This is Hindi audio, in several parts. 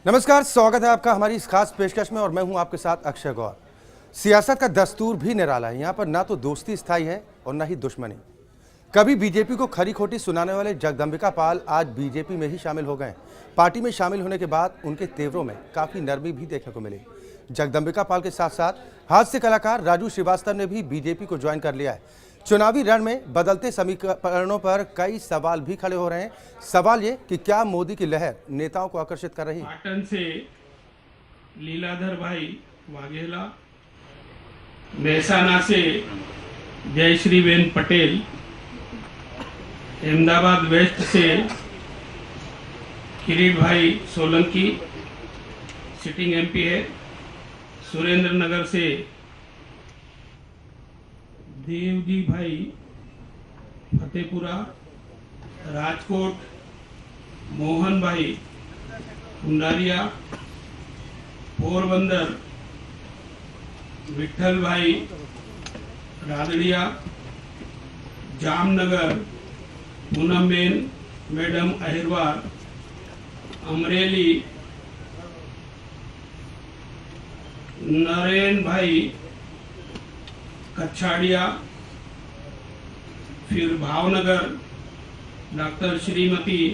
नमस्कार, स्वागत है आपका हमारी इस खास पेशकश में और मैं हूं आपके साथ अक्षय गौर। सियासत का दस्तूर भी निराला है। यहाँ पर ना तो दोस्ती स्थायी है और ना ही दुश्मनी। कभी बीजेपी को खरी खोटी सुनाने वाले जगदंबिका पाल आज बीजेपी में ही शामिल हो गए। पार्टी में शामिल होने के बाद उनके तेवरों में काफी नरमी भी देखने को मिली। जगदंबिका पाल के साथ साथ हास्य कलाकार राजू श्रीवास्तव ने भी बीजेपी को ज्वाइन कर लिया है। चुनावी रण में बदलते समीकरणों पर कई सवाल भी खड़े हो रहे हैं। सवाल ये कि क्या मोदी की लहर नेताओं को आकर्षित कर रही है? पाटन से लीलाधर भाई वाघेला, मेहसाना से जयश्रीबेन पटेल, अहमदाबाद वेस्ट से किरीट भाई सोलंकी सिटिंग एमपी है, सुरेंद्र नगर से देवजी भाई फतेहपुरा, राजकोट मोहन भाई कुंडारिया, पोरबंदर विठल भाई रादड़िया, जामनगर पूनमबेन मैडम अहिरवार, अमरेली नरेन भाई कच्छाड़िया, फिर भावनगर डॉक्टर श्रीमती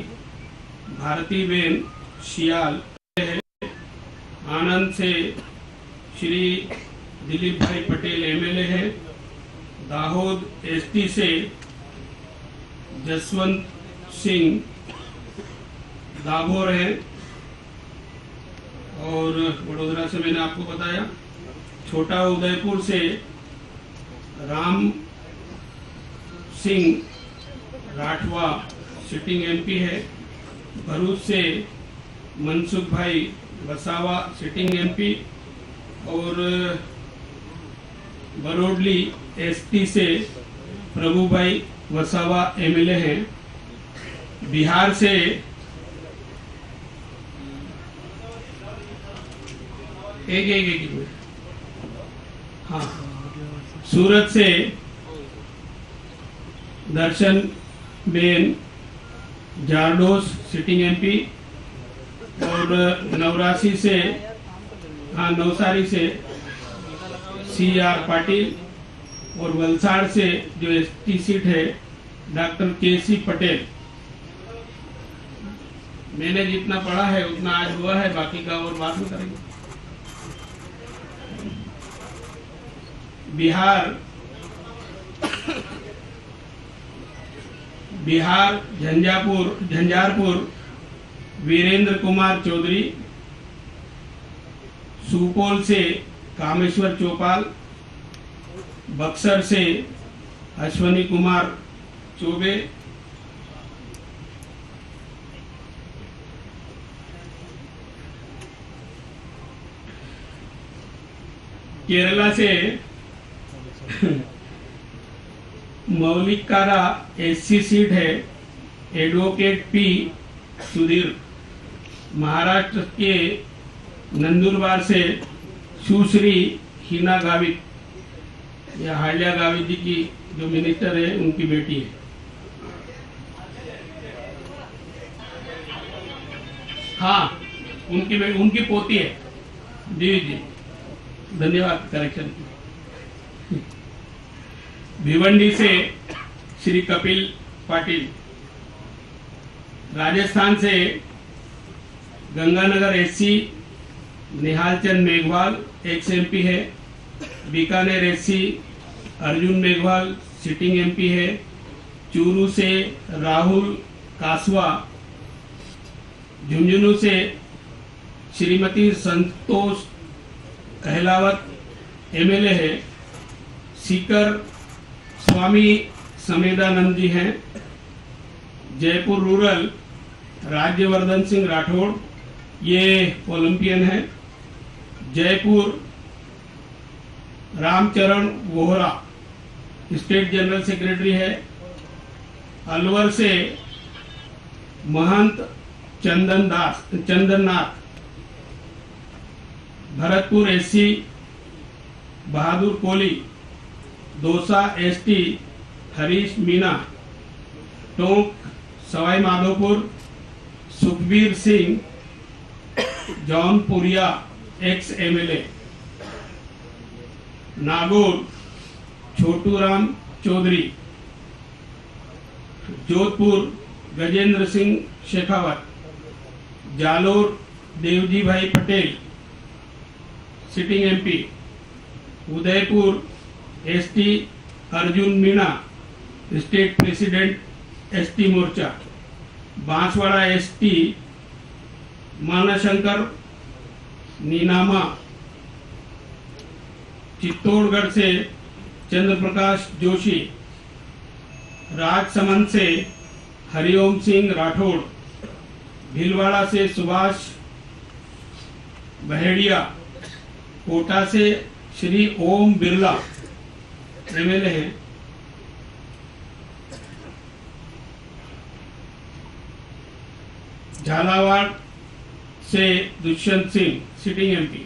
भारतीबेन शियाल, आनंद से श्री दिलीप भाई पटेल एमएलए है, दाहोद एसटी से जसवंत सिंह दाभोर है, और वडोदरा से मैंने आपको बताया, छोटा उदयपुर से राम सिंह राठवा सिटिंग एमपी है, भरूच से मनसुख भाई वसावा सिटिंग एमपी, और बरोडली एसटी से प्रभु भाई वसावा एमएलए हैं। बिहार से एक हाँ, सूरत से दर्शन बेन जारडोस सिटिंग एमपी, और नवरासी से नवसारी से सीआर पाटिल, और वलसाड़ से जो एसटी सीट है डॉक्टर केसी पटेल। मैंने जितना पढ़ा है उतना आज हुआ है, बाकी का और बाद में करेंगे। बिहार झंझारपुर वीरेंद्र कुमार चौधरी, सुपौल से कामेश्वर चौपाल, बक्सर से अश्वनी कुमार चौबे, केरला से मौलिकारा एससी सीट है, एडवोकेट पी सुधीर, महाराष्ट्र के नंदुरबार से सुश्री हिना गावित, या हालिया गावित जी की जो मिनिस्टर है उनकी बेटी है। हाँ, उनकी पोती है। जी जी, धन्यवाद करेक्शन। भिवंडी से श्री कपिल पाटिल, राजस्थान से Ganganagar SC Nihalchand Meghwal ex MP है, Bikaner SC Arjun Meghwal sitting MP है, चूरू से राहुल कासवा, झुंझुनू से श्रीमती संतोष कहलावत एमएलए है, सीकर स्वामी समेदानंद जी हैं, जयपुर रूरल राज्यवर्धन सिंह राठौड़, ये ओलंपियन है, Jaipur Ramcharan Vohra state general secretary है, अलवर से Mahant Chandannath, Bharatpur SC Bahadur Kohli, Dausa ST Harish Meena, Tonk Sawai Madhopur Sukhbir Singh, Jaunpuria ex MLA, Nagaur Chhoturam Chaudhary, Jodhpur Gajendra Singh Shekhawat, Jalore Devji Bhai Patel sitting MP, Udaipur ST Arjun Meena state president ST Morcha, Banswara ST Manashankar Ninama, Chittorgarh से चंद्र प्रकाश जोशी, राजसमंद से हरिओम सिंह राठौड़, भीलवाड़ा से सुभाष बहेड़िया, कोटा से श्री ओम बिरला एमएलए हैं, झालावाड़ से दुष्यंत सिंह सिटिंग एमपी,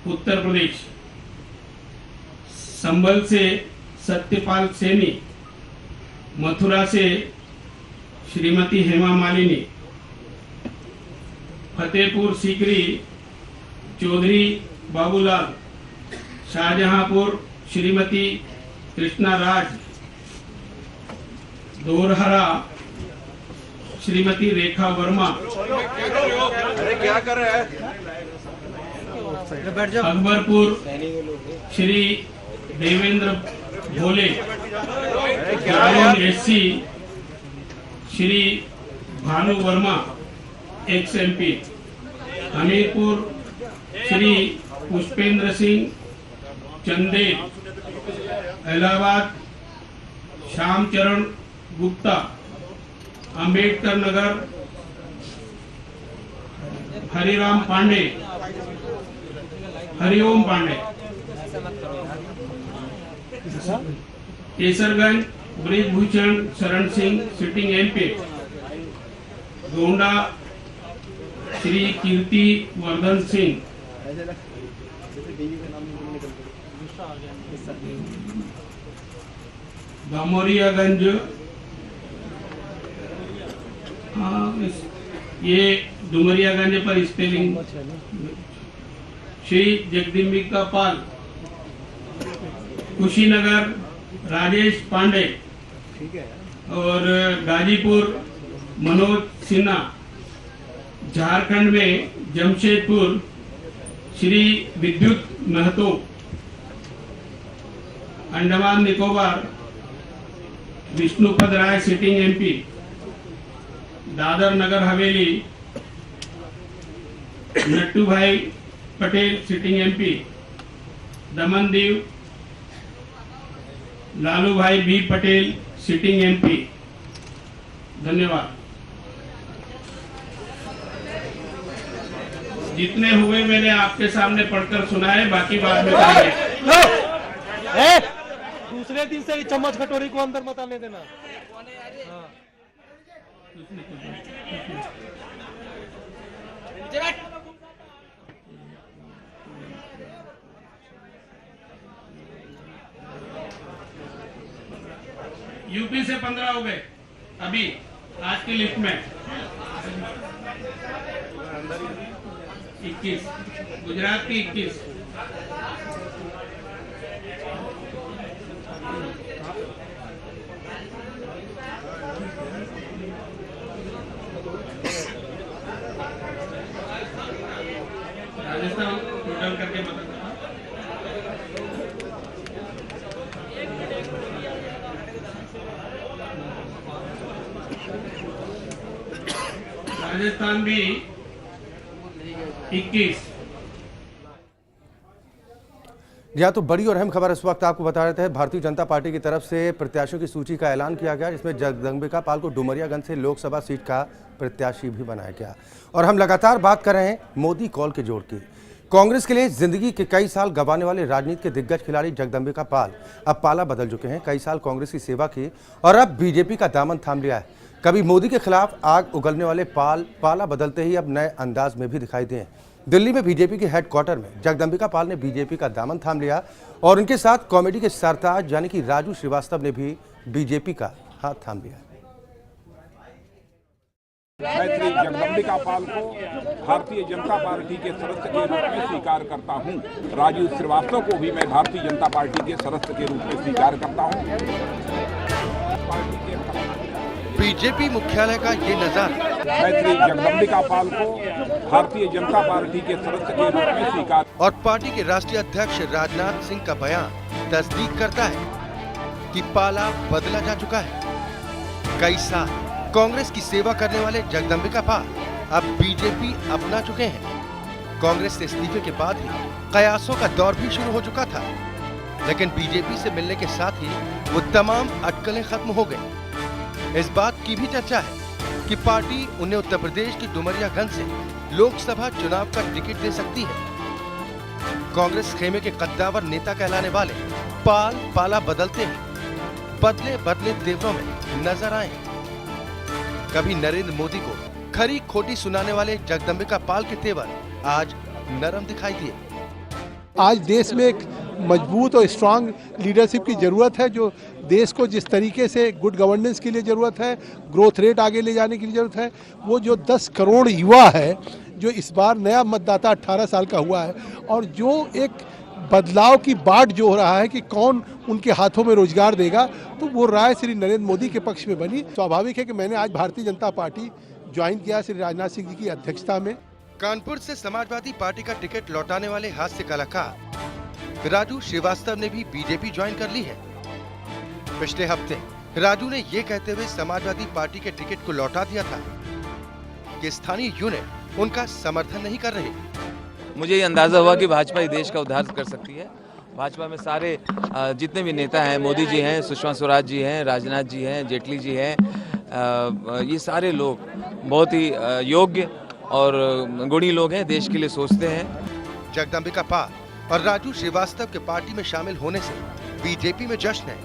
उत्तर प्रदेश, संभल से सत्यपाल सैनी, मथुरा से श्रीमती हेमा मालिनी, फतेहपुर सीकरी चौधरी बाबूलाल, शाहजहांपुर श्रीमती कृष्णा राज, दोरहरा श्रीमती रेखा वर्मा, अरे क्या कर रहे हैं? Akbarpur Shri Devendra Bhole, Jalaun SC Shri Bhanu Verma ex MP, Hamirpur Shri Pushpendra Singh Chandel, Allahabad Shyamcharan Gupta, Ambedkar Nagar Hariram Pande, Hariom Pande, Kaiserganj Brijbhushan Sharan Singh sitting MP, Gonda Shri Kirti Vardhan Singh, Domariyaganj ये डुमरियागंज पर स्पेलिंग श्री जगदम्बिका पाल, कुशीनगर राजेश पांडे और गाजीपुर मनोज सिन्हा, झारखंड में जमशेदपुर श्री विद्युत महतो, अंडमान निकोबार विष्णुपद राय सिटिंग एमपी, दादर नगर हवेली नट्टू भाई पटेल सिटिंग एमपी, दमन दीव लालू भाई बी पटेल सिटिंग एमपी। धन्यवाद। जितने हुए मैंने आपके सामने पढ़कर सुनाए, बाकी बाद में करेंगे। दूसरे दिन से चम्मच कटोरी को अंदर मत आने देना। यूपी से 15 हो गए अभी आज की लिस्ट में, 21, गुजरात की 21, राजस्थान टोटल करके बता। राजस्थान भी 21। या तो बड़ी और अहम खबर इस वक्त आपको बता रहे थे, भारतीय जनता पार्टी की तरफ से प्रत्याशियों की सूची का ऐलान किया गया, जिसमें जगदम्बिका पाल को डुमरियागंज से लोकसभा सीट का प्रत्याशी भी बनाया गया। और हम लगातार बात कर रहे हैं मोदी कॉल के जोड़ की। कांग्रेस के लिए जिंदगी के कई साल गंवाने वाले राजनीति के दिग्गज खिलाड़ी जगदम्बिका पाल अब पाला बदल चुके हैं। कई साल कांग्रेस की सेवा की और अब बीजेपी का दामन थाम लिया है। कभी मोदी के खिलाफ आग उगलने वाले पाल पाला बदलते ही अब नए अंदाज में भी दिखाई दिए। दिल्ली में बीजेपी के हेडक्वार्टर में जगदम्बिका पाल ने बीजेपी का दामन थाम लिया और उनके साथ कॉमेडी के सरताज यानी कि राजू श्रीवास्तव ने भी बीजेपी का हाथ थाम लिया। मैं श्री जगदम्बिका पाल को भारतीय जनता पार्टी के सदस्य के रूप में स्वीकार करता हूं। राजीव श्रीवास्तव को भी मैं भारतीय जनता पार्टी के सदस्य के रूप में स्वीकार करता हूं। बीजेपी मुख्यालय का ये नजारा। मैं श्री जगदम्बिका पाल को भारतीय जनता पार्टी के सदस्य के रूप में स्वीकार और पार्टी के राष्ट्रीय अध्यक्ष राजनाथ सिंह का बयान तस्दीक करता है कि पाला बदला जा चुका है। कई साल कांग्रेस की सेवा करने वाले जगदम्बिका पाल अब बीजेपी अपना चुके हैं। कांग्रेस से इस्तीफे के बाद ही कयासों का दौर भी शुरू हो चुका था, लेकिन बीजेपी से मिलने के साथ ही वो तमाम अटकलें खत्म हो गई। इस बात की भी चर्चा है कि पार्टी उन्हें उत्तर प्रदेश की डुमरियागंज से लोकसभा चुनाव का टिकट दे सकती है। कांग्रेस खेमे के कद्दावर नेता कहलाने वाले पाल पाला बदलते ही बदले बदले तेवरों में नजर आए। कभी नरेंद्र मोदी को खरी खोटी सुनाने वाले जगदम्बिका पाल के तेवर आज नरम दिखाई दिए। आज देश में एक मजबूत और स्ट्रांग लीडरशिप की ज़रूरत है, जो देश को जिस तरीके से गुड गवर्नेंस के लिए ज़रूरत है, ग्रोथ रेट आगे ले जाने की ज़रूरत है, वो जो 10 करोड़ युवा है जो इस बार नया मतदाता 18 साल का हुआ है और जो एक बदलाव की बाट जो हो रहा है कि कौन उनके हाथों में रोजगार देगा, तो वो राय श्री नरेंद्र मोदी के पक्ष में बनी। स्वाभाविक है कि मैंने आज भारतीय जनता पार्टी ज्वाइन किया श्री राजनाथ सिंह जी की अध्यक्षता में। कानपुर से समाजवादी पार्टी का टिकट लौटाने वाले हास्य कलाकार राजू श्रीवास्तव ने भी बीजेपी ज्वाइन कर ली है। पिछले हफ्ते राजू ने ये कहते हुए समाजवादी पार्टी के टिकट को लौटा दिया था कि स्थानीय यूनिट उनका समर्थन नहीं कर रहे। मुझे ये अंदाजा हुआ कि भाजपा ही देश का उद्धार कर सकती है। भाजपा में सारे जितने भी नेता हैं, मोदी जी हैं, सुषमा स्वराज जी हैं, राजनाथ जी हैं, जेटली जी हैं, ये सारे लोग बहुत ही योग्य और गुणी लोग हैं, देश के लिए सोचते हैं। जगदम्बिका पाल और राजू श्रीवास्तव के पार्टी में शामिल होने से बीजेपी में जश्न है,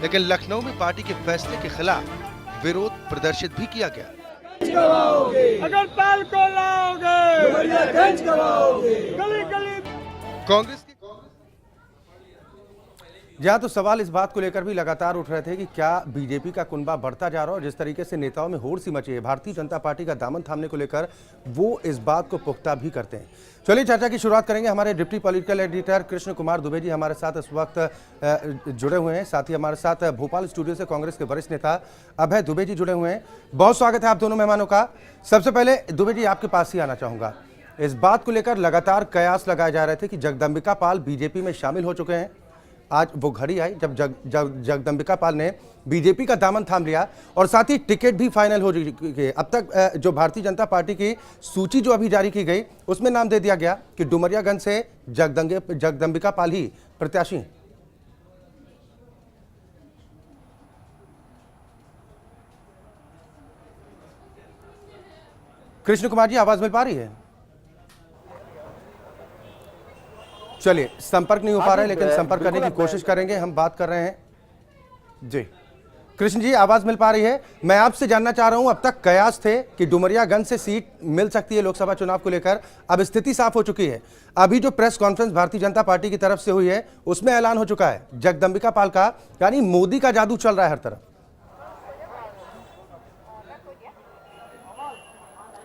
लेकिन लखनऊ में पार्टी के फैसले के खिलाफ विरोध प्रदर्शित भी किया गया। अगर पाल को लाओगे गली गली कांग्रेस के जहां तो सवाल इस बात को लेकर भी लगातार उठ रहे थे कि क्या बीजेपी का कुनबा बढ़ता जा रहा है और जिस तरीके से नेताओं में होड़ सी मची है भारतीय जनता पार्टी का दामन थामने को लेकर वो इस बात को पुख्ता भी करते हैं। चलिए चर्चा की शुरुआत करेंगे। हमारे deputy political editor Krishna Kumar Dubey ji हमारे साथ इस वक्त जुड़े हुए हैं। साथ ही हमारे साथ भोपाल स्टूडियो से कांग्रेस के वरिष्ठ नेता अभय दुबे जी जुड़े हुए हैं। बहुत स्वागत है आप दोनों मेहमानों का। सबसे पहले दुबे जी आपके पास ही आना चाहूंगा। इस बात को लेकर लगातार कयास लगाए जा रहे थे कि जगदम्बिका पाल बीजेपी में शामिल हो चुके हैं। आज वो घड़ी आई जब जगदम्बिका पाल ने बीजेपी का दामन थाम लिया और साथ ही टिकट भी फाइनल हो चुकी है। अब तक जो भारतीय जनता पार्टी की सूची जो अभी जारी की गई उसमें नाम दे दिया गया कि डुमरियागंज से जगदम्बिका पाल ही प्रत्याशी हैं। कृष्ण कुमार जी आवाज मिल पा रही है? चलिए संपर्क नहीं हो पा रहा है, लेकिन संपर्क करने की कोशिश करेंगे। हम बात कर रहे हैं जी। कृष्ण जी आवाज मिल पा रही है? मैं आपसे जानना चाह रहा हूं, अब तक कयास थे कि डुमरियागंज से सीट मिल सकती है लोकसभा चुनाव को लेकर, अब स्थिति साफ हो चुकी है। अभी जो press conference Bharatiya Janata party की तरफ से हुई है उसमें ऐलान हो चुका है जगदम्बिका पाल का, यानी मोदी का जादू चल रहा है हर तरफ।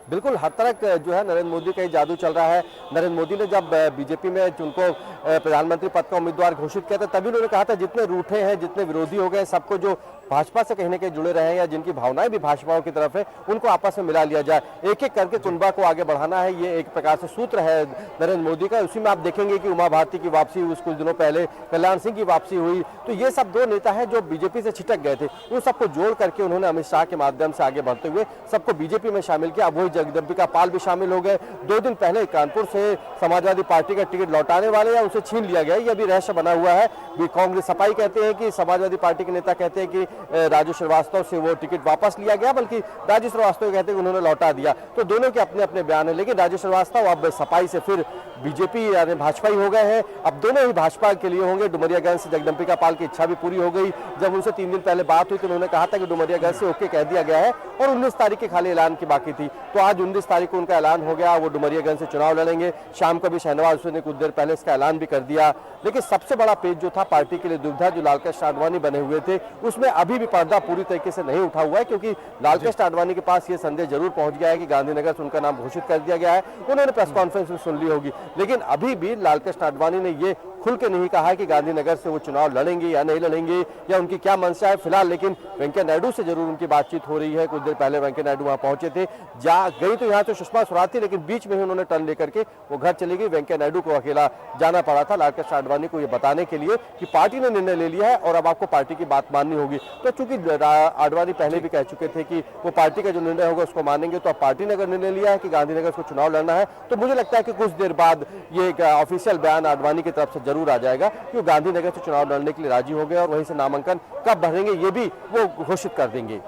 बिल्कुल हर तरह जो है नरेंद्र मोदी का ही जादू चल रहा है। नरेंद्र मोदी ने जब बीजेपी में उनको प्रधानमंत्री पद का उम्मीदवार घोषित किया था तभी उन्होंने कहा था जितने रूठे हैं, जितने विरोधी हो गए, सबको जो भाजपा से कहीं न कहीं जुड़े रहे हैं या जिनकी भावनाएं भी भाजपाओं की तरफ है उनको आपस में मिला लिया जाए, एक एक करके कुनबा को आगे बढ़ाना है। ये एक प्रकार से सूत्र है नरेंद्र मोदी का। उसी में आप देखेंगे कि उमा भारती की वापसी हुई, कुछ दिनों पहले कल्याण सिंह की वापसी हुई, तो ये सब दो नेता हैं जो बीजेपी से छिटक गए थे। उन सबको जोड़ करके उन्होंने अमित शाह के माध्यम से आगे बढ़ते हुए सबको बीजेपी में शामिल किया। अब वही जगदम्बिका पाल भी शामिल हो गए। 2 दिन पहले कानपुर से समाजवादी पार्टी का टिकट लौटाने वाले या उसे छीन लिया गया, ये अभी रहस्य बना हुआ है। कांग्रेस सफाई कहते हैं कि समाजवादी पार्टी के नेता कहते हैं कि राजू श्रीवास्तव से वो टिकट वापस लिया गया, बल्कि राजू श्रीवास्तव कहते हैं कि उन्होंने लौटा दिया। तो दोनों के अपने अपने बयान है, लेकिन राजू श्रीवास्तव अब सफाई से फिर बीजेपी यानी भाजपा ही हो गए हैं। अब दोनों ही भाजपा के लिए होंगे। डुमरियागंज से जगदम्बिका पाल की इच्छा भी पूरी हो गई। जब उनसे 3 दिन पहले बात हुई तो उन्होंने कहा था कि डुमरियागंज से ओके कह दिया गया है और 19 तारीख के खाली ऐलान की बाकी थी। तो आज 19 तारीख को उनका ऐलान हो गया, वो डुमरियागंज से चुनाव लड़ेंगे। शाम को भी शहनवाज हुसैन ने कुछ देर पहले इसका ऐलान भी कर दिया। लेकिन सबसे बड़ा पेज जो था पार्टी के लिए दुविधा, जो लालकृष्ण आडवाणी बने हुए थे, उसमें अब अभी भी पर्दा पूरी तरीके से नहीं उठा हुआ है, क्योंकि लालकृष्ण आडवाणी के पास ये संदेश जरूर पहुंच गया है कि गांधीनगर से उनका नाम घोषित कर दिया गया है। उन्होंने प्रेस कॉन्फ्रेंस में सुन ली होगी, लेकिन अभी भी लालकृष्ण आडवाणी ने ये खुल के नहीं कहा है कि गांधीनगर से वो चुनाव लड़ेंगे या नहीं लड़ेंगे या उनकी क्या मंशा है फिलहाल। लेकिन वेंकैया नायडू से जरूर उनकी बातचीत हो रही है। कुछ देर पहले वेंकैया नायडू वहां पहुंचे थे, जा गई तो यहाँ तो सुषमा स्वराज थी, लेकिन बीच में ही उन्होंने टर्न लेकर के वो घर चली गई। वेंकैया नायडू को अकेला जाना पड़ा था लालकृष्ण आडवाणी को ये बताने के लिए कि पार्टी ने निर्णय ले लिया है और अब आपको पार्टी की बात माननी होगी। तो चूंकि आडवाणी पहले भी कह चुके थे कि वो पार्टी का जो निर्णय होगा उसको मानेंगे, तो अब पार्टी ने अगर निर्णय लिया है कि गांधीनगर को चुनाव लड़ना है, तो मुझे लगता है कि कुछ देर बाद ये एक ऑफिशियल बयान आडवाणी की तरफ से जरूर आ जाएगा कि वो गांधीनगर से चुनाव लड़ने के लिए राजी हो गए और वहीं से नामांकन कब भरेंगे ये भी वो घोषित कर देंगे।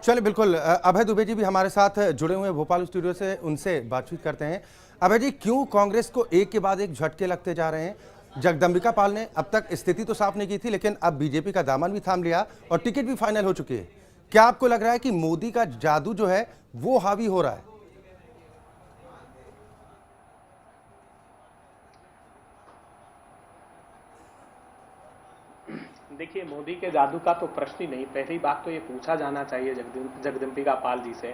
चलिए, बिल्कुल अभय दुबे जी भी हमारे साथ जुड़े हुए भोपाल स्टूडियो से, उनसे बातचीत करते हैं। अभय जी, क्यों कांग्रेस को एक के बाद एक झटके लगते जा रहे हैं? जगदम्बिका पाल ने अब तक स्थिति तो साफ नहीं की थी, लेकिन अब बीजेपी का दामन भी थाम लिया और टिकट भी फाइनल हो चुकी है। क्या आपको लग रहा है कि मोदी का जादू जो है वो हावी हो रहा है? देखिए, मोदी के जादू का तो प्रश्न ही नहीं। पहली बात तो ये पूछा जाना चाहिए जगदम्बिका पाल जी से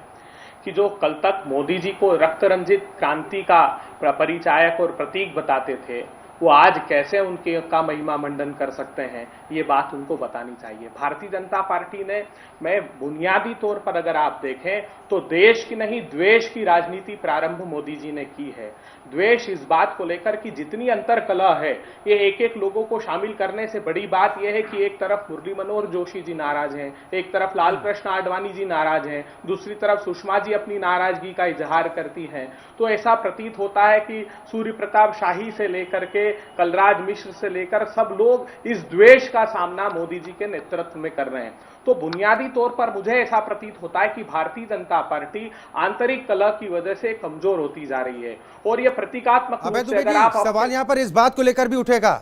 कि जो कल तक मोदी जी को रक्त रंजित क्रांति का परिचायक और प्रतीक बताते थे, वो आज कैसे उनके का महिमा मंडन कर सकते हैं, ये बात उनको बतानी चाहिए। भारतीय जनता पार्टी ने मैं बुनियादी तौर पर अगर आप देखें तो देश की नहीं द्वेष की राजनीति प्रारंभ मोदी जी ने की है। द्वेष इस बात को लेकर कि जितनी अंतर कलह है, ये एक एक लोगों को शामिल करने से बड़ी बात यह है कि एक तरफ मुरली मनोहर जोशी जी नाराज हैं, एक तरफ लालकृष्ण आडवाणी जी नाराज हैं, दूसरी तरफ सुषमा जी अपनी नाराजगी का इजहार करती हैं। तो ऐसा प्रतीत होता है कि सूर्य प्रताप शाही से लेकर के कलराज मिश्र से लेकर सब लोग इस द्वेष का सामना मोदी जी के नेतृत्व में कर रहे हैं। तो बुनियादी तौर पर मुझे ऐसा प्रतीत होता है कि भारतीय जनता पार्टी आंतरिक कलह की वजह से कमजोर होती जा रही है और ये प्रतीकात्मक रूप से अगर आप सवाल यहाँ पर इस बात को लेकर भी उठेगा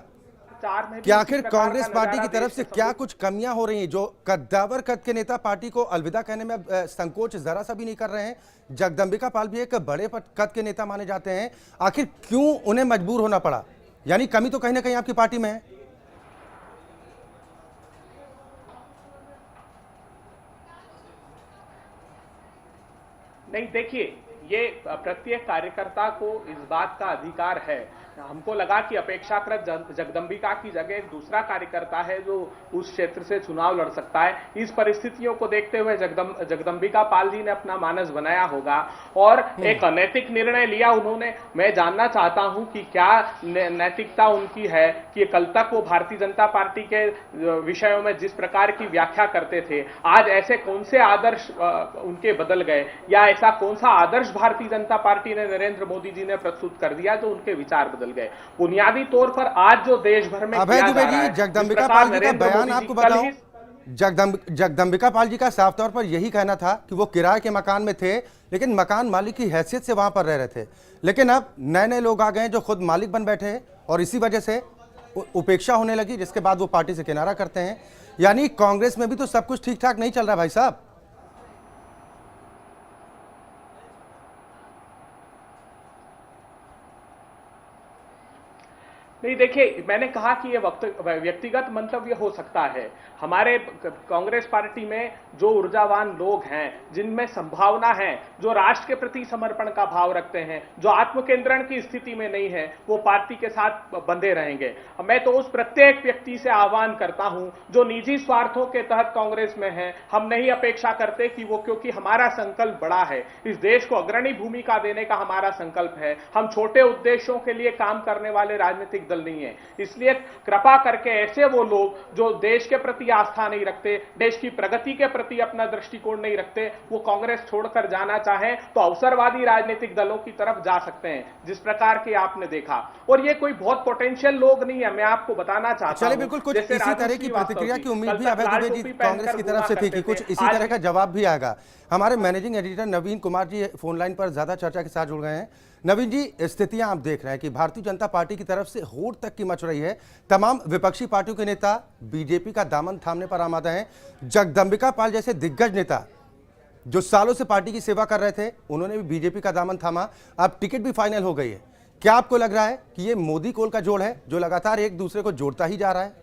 कि आखिर कांग्रेस पार्टी की तरफ से क्या कुछ कमियां हो रही हैं? जो कद्दावर कद के नेता पार्टी को अलविदा कहने में संकोच जरा सा भी नहीं कर रहे हैं। जगदम्बिका पाल भी एक बड़े कद के नेता माने जाते हैं, आखिर क्यों उन्हें मजबूर होना पड़ा? यानी कमी तो कहीं ना कहीं आपकी पार्टी में है। नहीं, देखिए, ये प्रत्येक कार्यकर्ता को इस बात का अधिकार है। हमको लगा कि अपेक्षाकृत जगदम्बिका की जगह एक दूसरा कार्यकर्ता है जो उस क्षेत्र से चुनाव लड़ सकता है। इस परिस्थितियों को देखते हुए जगदम्बिका पाल जी ने अपना मानस बनाया होगा और एक अनैतिक निर्णय लिया उन्होंने। मैं जानना चाहता हूं कि क्या नैतिकता उनकी है कि कल तक वो भारतीय जनता पार्टी के विषयों में जिस प्रकार की व्याख्या करते थे, आज ऐसे कौन से आदर्श उनके बदल गए या ऐसा कौन सा आदर्श भारतीय जनता पार्टी ने नरेंद्र मोदी जी ने प्रस्तुत कर दिया जो उनके विचार बदल गए। बुनियादी तौर पर आज जो देश भर में अभय दुबे जी, जगदम्बिका पाल जी का बयान आपको बताऊं, जगदम्बिका पाल जी का साफ तौर पर यही कहना था कि वो किराए के मकान में थे, लेकिन मकान मालिक की हैसियत से वहां पर रह रहे थे। लेकिन अब नए नए लोग आ गए जो खुद मालिक बन बैठे हैं और इसी वजह से उपेक्षा होने लगी, जिसके बाद वो पार्टी से किनारा करते हैं। यानी कांग्रेस में भी तो सब कुछ ठीक ठाक नहीं चल रहा भाई साहब। नहीं, देखिए, मैंने कहा कि ये व्यक्तिगत मंतव्य हो सकता है। हमारे कांग्रेस पार्टी में जो ऊर्जावान लोग हैं, जिनमें संभावना है, जो राष्ट्र के प्रति समर्पण का भाव रखते हैं, जो आत्मकेंद्रण की स्थिति में नहीं है, वो पार्टी के साथ बंधे रहेंगे। मैं तो उस प्रत्येक व्यक्ति से आह्वान करता हूं जो निजी स्वार्थों के तहत कांग्रेस में है। हम नहीं अपेक्षा करते कि वो, क्योंकि हमारा संकल्प बड़ा है, इस देश को अग्रणी भूमिका देने का हमारा संकल्प है। हम छोटे उद्देश्यों के लिए काम करने वाले राजनीतिक दल नहीं है। इसलिए कृपा करके ऐसे वो लोग जो देश के प्रति आस्था नहीं रखते, देश की प्रगति के प्रति अपना दृष्टिकोण नहीं रखते, वो कांग्रेस छोड़कर जाना चाहें तो अवसरवादी राजनीतिक दलों की तरफ जा सकते हैं, जिस प्रकार के आपने देखा। और ये कोई बहुत पोटेंशियल लोग नहीं है, मैं आपको बताना चाहता हूं। चलिए, बिल्कुल कुछ इसी तरह की प्रतिक्रिया की उम्मीद भी अभय दुबे जी कांग्रेस की तरफ से थी कि कुछ इसी तरह का जवाब भी आएगा। हमारे मैनेजिंग एडिटर नवीन कुमार जी फोन लाइन पर ज्यादा चर्चा के साथ जुड़ गए हैं। नवीन जी, स्थितियां आप देख रहे हैं कि भारतीय जनता पार्टी की तरफ से होड़ तक की मच रही है। तमाम विपक्षी पार्टियों के नेता बीजेपी का दामन थामने पर आमादा हैं। जगदम्बिका पाल जैसे दिग्गज नेता जो सालों से पार्टी की सेवा कर रहे थे, उन्होंने भी बीजेपी का दामन थामा। अब टिकट भी फाइनल हो गई है। क्या आपको लग रहा है कि ये मोदी कोल का जोड़ है जो लगातार एक दूसरे को जोड़ता ही जा रहा है?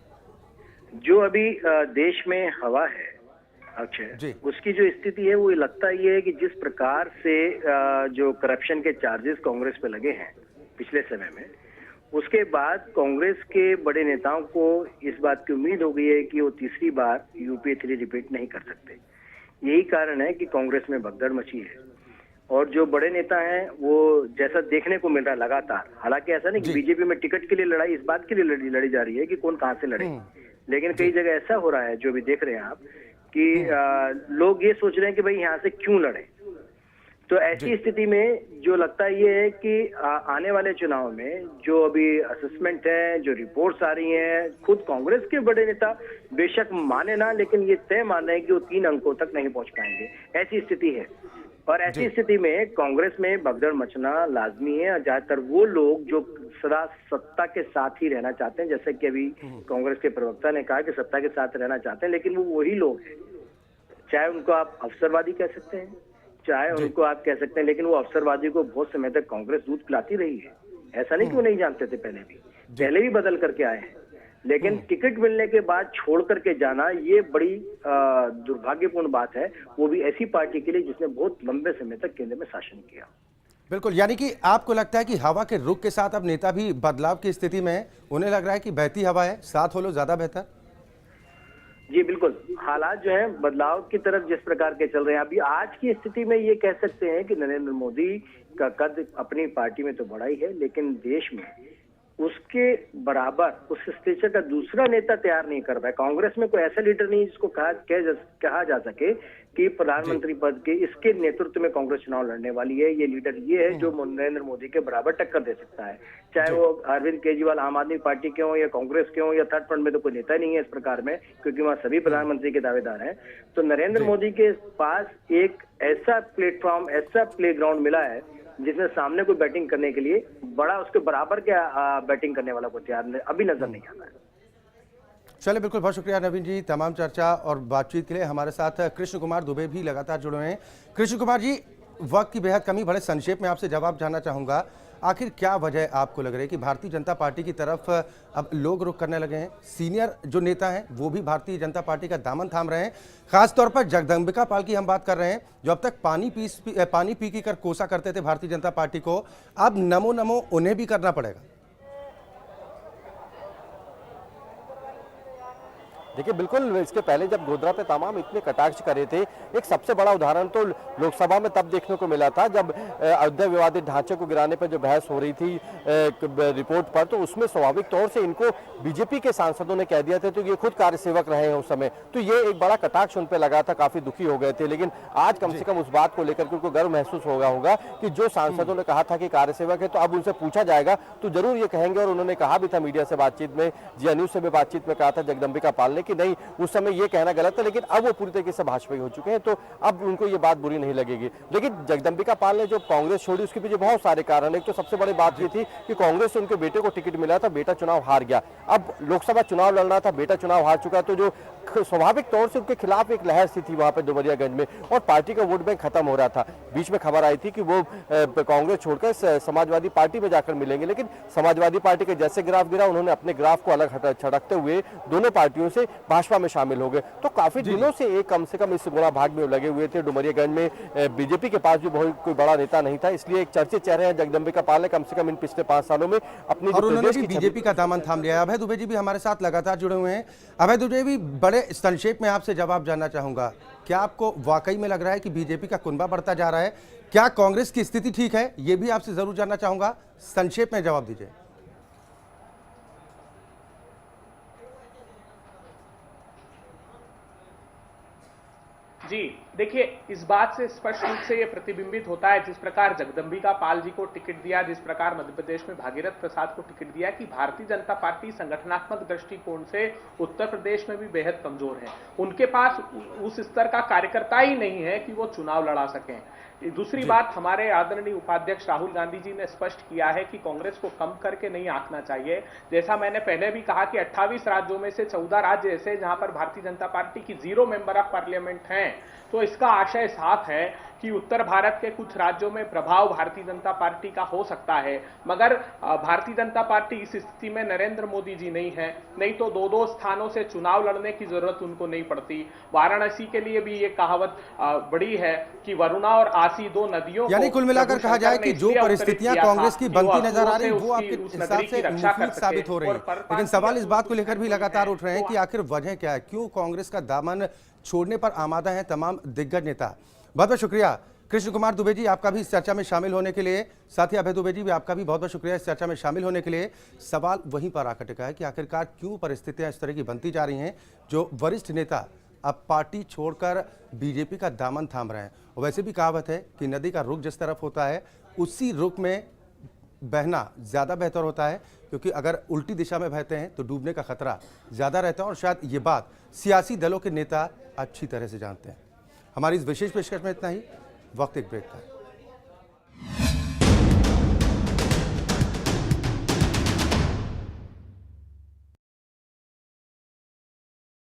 जो अभी देश में हवा है अक्षय, उसकी जो स्थिति है वो लगता ये है कि जिस प्रकार से जो करप्शन के चार्जेस कांग्रेस पे लगे हैं पिछले समय में, उसके बाद कांग्रेस के बड़े नेताओं को इस बात की उम्मीद हो गई है कि वो तीसरी बार यूपीए 3 रिपीट नहीं कर सकते। यही कारण है कि कांग्रेस में भगदड़ मची है और जो बड़े नेता हैं वो जैसा देखने को मिल रहा है लगातार, हालांकि ऐसा नहीं कि बीजेपी में टिकट के लिए लड़ाई इस बात के लिए लड़ी जा रही है कि कौन कहां से लड़े, लेकिन कई जगह ऐसा हो रहा है जो भी देख रहे हैं आप कि लोग ये सोच रहे हैं कि भाई यहाँ से क्यों लड़े। तो ऐसी स्थिति में जो लगता ये है कि आने वाले चुनाव में जो अभी असेसमेंट है, जो रिपोर्ट्स आ रही हैं, खुद कांग्रेस के बड़े नेता बेशक माने ना, लेकिन ये तय मान रहे हैं कि वो 3 अंकों तक नहीं पहुंच पाएंगे। ऐसी स्थिति है और ऐसी स्थिति में कांग्रेस में भगदड़ मचना लाजमी है। ज्यादातर वो लोग जो सदा सत्ता के साथ ही रहना चाहते हैं, जैसे कि अभी कांग्रेस के प्रवक्ता ने कहा कि सत्ता के साथ रहना चाहते हैं, लेकिन वो वही लोग हैं, चाहे उनको आप अवसरवादी कह सकते हैं, चाहे उनको आप कह सकते हैं, लेकिन वो अवसरवादी को बहुत समय तक कांग्रेस दूध पिलाती रही है। ऐसा नहीं कि वो नहीं जानते थे, पहले भी बदल करके आए हैं, लेकिन टिकट मिलने के बाद छोड़ करके जाना ये बड़ी दुर्भाग्यपूर्ण बात है, वो भी ऐसी पार्टी के लिए जिसने बहुत लंबे समय तक केंद्र में शासन किया। बिल्कुल, यानी कि आपको लगता है कि हवा के रुख के साथ अब नेता भी बदलाव की स्थिति में है, उन्हें लग रहा है कि बहती हवा है, साथ हो लो ज्यादा बेहतर। जी बिल्कुल, हालात जो है बदलाव की तरफ जिस प्रकार के चल रहे हैं, अभी आज की स्थिति में ये कह सकते हैं कि नरेंद्र मोदी का कद अपनी पार्टी में तो बड़ा ही है, लेकिन देश में उसके बराबर उस स्टेचर का दूसरा नेता तैयार नहीं कर पाया। कांग्रेस में कोई ऐसा लीडर नहीं जिसको कहा जा सके कि प्रधानमंत्री पद के इसके नेतृत्व में कांग्रेस चुनाव लड़ने वाली है। ये लीडर ये है जो नरेंद्र मोदी के बराबर टक्कर दे सकता है, चाहे वो अरविंद केजरीवाल आम आदमी पार्टी के हों या कांग्रेस के हों या थर्ड फ्रंट में तो कोई नेता नहीं है इस प्रकार में, क्योंकि वहाँ सभी प्रधानमंत्री के दावेदार हैं। तो नरेंद्र मोदी के पास एक ऐसा प्लेटफॉर्म, ऐसा प्लेग्राउंड मिला है जिसमें सामने कोई बैटिंग करने के लिए बड़ा उसके बराबर के बैटिंग करने वाला को तैयार अभी नजर नहीं आता है। चलिए, बिल्कुल, बहुत शुक्रिया नवीन जी तमाम चर्चा और बातचीत के लिए। हमारे साथ कृष्ण कुमार दुबे भी लगातार जुड़े हुए हैं। कृष्ण कुमार जी, वक्त की बेहद कमी, बड़े संक्षेप में आपसे जवाब जानना चाहूँगा, आखिर क्या वजह आपको लग रही है कि भारतीय जनता पार्टी की तरफ अब लोग रुख करने लगे हैं? सीनियर जो नेता हैं वो भी भारतीय जनता पार्टी का दामन थाम रहे हैं, खासतौर पर जगदम्बिका पाल की हम बात कर रहे हैं, जो अब तक पानी पी कर कोसा करते थे भारतीय जनता पार्टी को, अब नमो नमो उन्हें भी करना पड़ेगा। देखिए बिल्कुल, इसके पहले जब गोधरा पे तमाम इतने कटाक्ष करे थे, एक सबसे बड़ा उदाहरण तो लोकसभा में तब देखने को मिला था जब अयोध्या विवादित ढांचे को गिराने पर जो बहस हो रही थी रिपोर्ट पर, तो उसमें स्वाभाविक तौर से इनको बीजेपी के सांसदों ने कह दिया था, तो ये खुद कार्यसेवक रहे हैं उस समय, तो ये एक बड़ा कटाक्ष उन पर लगा था, काफी दुखी हो गए थे। लेकिन आज कम से कम उस बात को लेकर के उनको गर्व महसूस होगा कि जो सांसदों ने कहा था कि कार्यसेवक है, तो अब उनसे पूछा जाएगा तो जरूर ये कहेंगे। और उन्होंने कहा भी था मीडिया से बातचीत में, जिया न्यूज से भी बातचीत में कहा था जगदम्बिका पाल ने कि नहीं, उस समय ये कहना गलत था, लेकिन अब वो पूरी तरीके से भाजपाई हो चुके हैं, तो अब उनको ये बात बुरी नहीं लगेगी। लेकिन जगदम्बिका पाल ने जो कांग्रेस छोड़ी उसके पीछे बहुत सारे कारण। एक तो सबसे बड़ी बात ये थी कि कांग्रेस से उनके बेटे को टिकट मिला था, बेटा चुनाव हार गया, अब लोकसभा चुनाव लड़ना था, बेटा चुनाव हार चुका, तो जो स्वाभाविक तौर से उनके खिलाफ एक लहर सी थी वहां पे डुमरियागंज में, और पार्टी का वोट बैंक खत्म हो रहा था। बीच में खबर आई थी कि वो कांग्रेस छोड़कर समाजवादी पार्टी में जाकर मिलेंगे, लेकिन समाजवादी पार्टी के जैसे ग्राफ गिरा, उन्होंने अपने ग्राफ को अलग छड़कते हुए दोनों पार्टियों से भाजपा में शामिल हो गए। तो काफी दिनों से एक कम से कम इस गुणा भाग में लगे हुए थे। डुमरियागंज में बीजेपी के पास भी बहुत कोई बड़ा नेता नहीं था, इसलिए एक चर्चे चेहरे हैं जगदम्बिका पाल ने कम से कम इन पिछले 5 सालों में अपनी, और उन्होंने भी बीजेपी का दामन थाम लिया। अभय दुबे जी भी हमारे साथ लगातार जुड़े हुए हैं। अभय दुबे भी, बड़े संक्षेप में आपसे जवाब जानना चाहूंगा, क्या आपको वाकई में लग रहा है कि बीजेपी का कुनबा बढ़ता जा रहा है? क्या कांग्रेस की स्थिति ठीक है? ये भी आपसे जरूर जानना चाहूंगा, संक्षेप में जवाब दीजिए। जी देखिए, इस बात से स्पष्ट रूप से ये प्रतिबिंबित होता है, जिस प्रकार जगदम्बिका पाल जी को टिकट दिया, जिस प्रकार मध्य प्रदेश में भागीरथ प्रसाद को टिकट दिया, कि भारतीय जनता पार्टी संगठनात्मक दृष्टिकोण से उत्तर प्रदेश में भी बेहद कमजोर है। उनके पास उस स्तर का कार्यकर्ता ही नहीं है कि वो चुनाव लड़ा सकें। दूसरी बात, हमारे आदरणीय उपाध्यक्ष राहुल गांधी जी ने स्पष्ट किया है कि कांग्रेस को कम करके नहीं आंकना चाहिए। जैसा मैंने पहले भी कहा कि 28 राज्यों में से 14 राज्य ऐसे जहां पर भारतीय जनता पार्टी की 0 मेंबर ऑफ पार्लियामेंट हैं, तो इसका आशय साफ है कि उत्तर भारत के कुछ राज्यों में प्रभाव भारतीय जनता पार्टी का हो सकता है, मगर भारतीय जनता पार्टी इस स्थिति में नरेंद्र मोदी जी नहीं है, नहीं तो दो स्थानों से चुनाव लड़ने की जरूरत उनको नहीं पड़ती। वाराणसी के लिए भी ये कहावत बड़ी है कि वरुणा और आसी दो नदियों, यानी कुल मिलाकर कहा जाए कि जो परिस्थितियां कांग्रेस की बनती नजर आ रही वो आपके हिसाब से मुफीद साबित हो रही है, लेकिन सवाल इस बात को लेकर भी लगातार उठ रहे हैं कि आखिर वजह क्या है, क्यों कांग्रेस का दामन छोड़ने पर आमादा है तमाम दिग्गज नेता। बहुत बहुत शुक्रिया कृष्ण कुमार दुबे जी आपका भी इस चर्चा में शामिल होने के लिए, साथ ही अभय दुबे जी भी आपका भी बहुत बहुत शुक्रिया इस चर्चा में शामिल होने के लिए। सवाल वहीं पर आकर टिका है कि आखिरकार क्यों परिस्थितियां इस तरह की बनती जा रही हैं जो वरिष्ठ नेता अब पार्टी छोड़कर बीजेपी का दामन थाम रहे हैं। और वैसे भी कहावत है कि नदी का रुख जिस तरफ होता है उसी रुख में बहना ज़्यादा बेहतर होता है, क्योंकि अगर उल्टी दिशा में बहते हैं तो डूबने का खतरा ज़्यादा रहता है और शायद ये बात सियासी दलों के नेता अच्छी तरह से जानते हैं। हमारी इस विशेष पेशकश में इतना ही। वक्त एक ब्रेक का है।